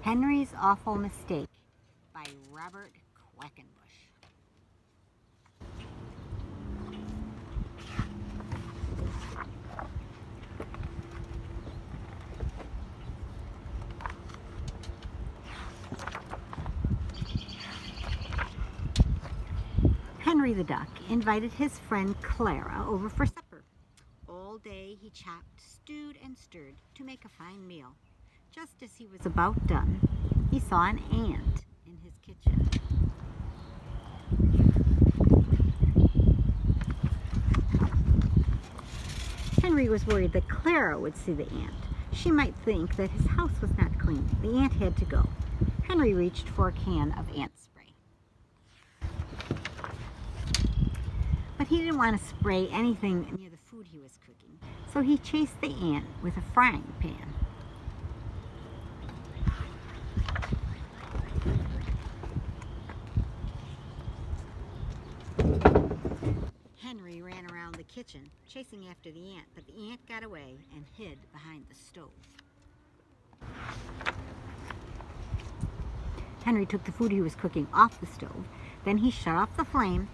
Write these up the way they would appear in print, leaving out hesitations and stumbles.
Henry's Awful Mistake by Robert Quackenbush. Henry the Duck invited his friend Clara over for supper. All day he chopped, stewed, and stirred to make a fine meal. Just as he was about done, he saw an ant in his kitchen. Henry was worried that Clara would see the ant. She might think that his house was not clean. The ant had to go. Henry reached for a can of ant spray. But he didn't want to spray anything near the food he was cooking, so he chased the ant with a frying pan. Henry ran around the kitchen, chasing after the ant, but the ant got away and hid behind the stove. Henry took the food he was cooking off the stove. Then he shut off the flame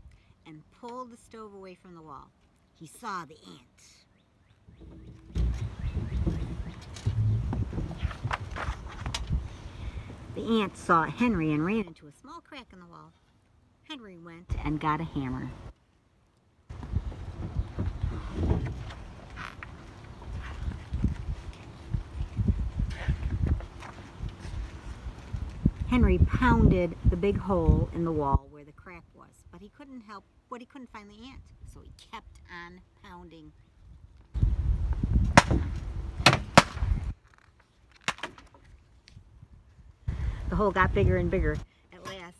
and pulled the stove away from the wall. He saw the ant. The ant saw Henry and ran into a small crack in the wall. Henry went and got a hammer. Henry pounded the big hole in the wall where the crack was, but he couldn't find the ant, so he kept on pounding. The hole got bigger and bigger. At last,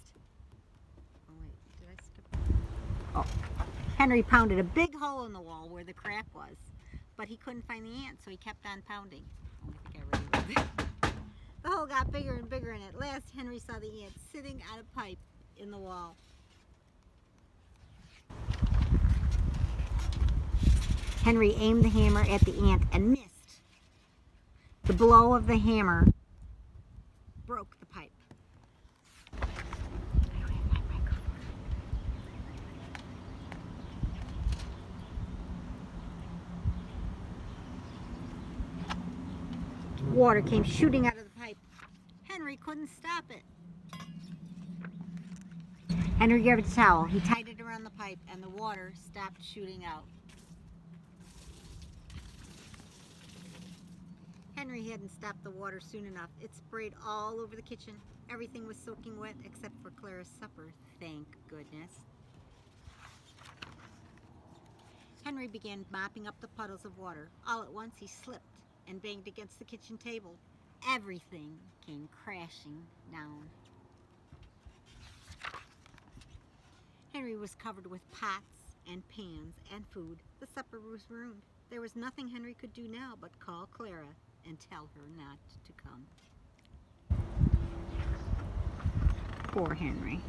Henry pounded a big hole in the wall where the crack was, but he couldn't find the ant, so he kept on pounding. I think I already read it. The hole got bigger and bigger, and at last Henry saw the ant sitting on a pipe in the wall. Henry aimed the hammer at the ant and missed. The blow of the hammer broke the pipe. Water came shooting out of the pipe. Henry couldn't stop it. Henry grabbed a towel. He tied it around the pipe, and the water stopped shooting out. Henry hadn't stopped the water soon enough. It sprayed all over the kitchen. Everything was soaking wet except for Clara's supper, thank goodness. Henry began mopping up the puddles of water. All at once he slipped and banged against the kitchen table. Everything came crashing down. Henry was covered with pots and pans and food. The supper was ruined. There was nothing Henry could do now but call Clara and tell her not to come. Poor Henry.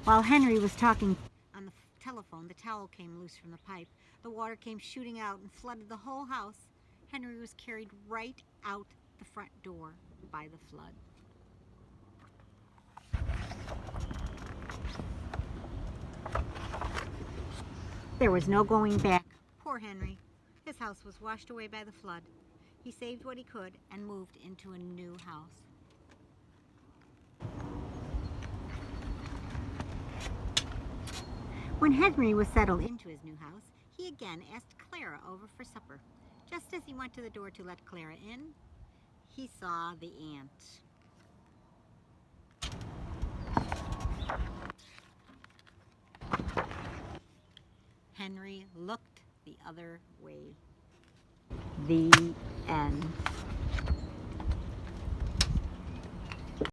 While Henry was talking on the telephone, the towel came loose from the pipe. The water came shooting out and flooded the whole house. Henry was carried right out the front door by the flood. There was no going back. Poor Henry. His house was washed away by the flood. He saved what he could and moved into a new house. When Henry was settled into his new house, he again asked Clara over for supper. Just as he went to the door to let Clara in, he saw the ant. Henry looked the other way. The end.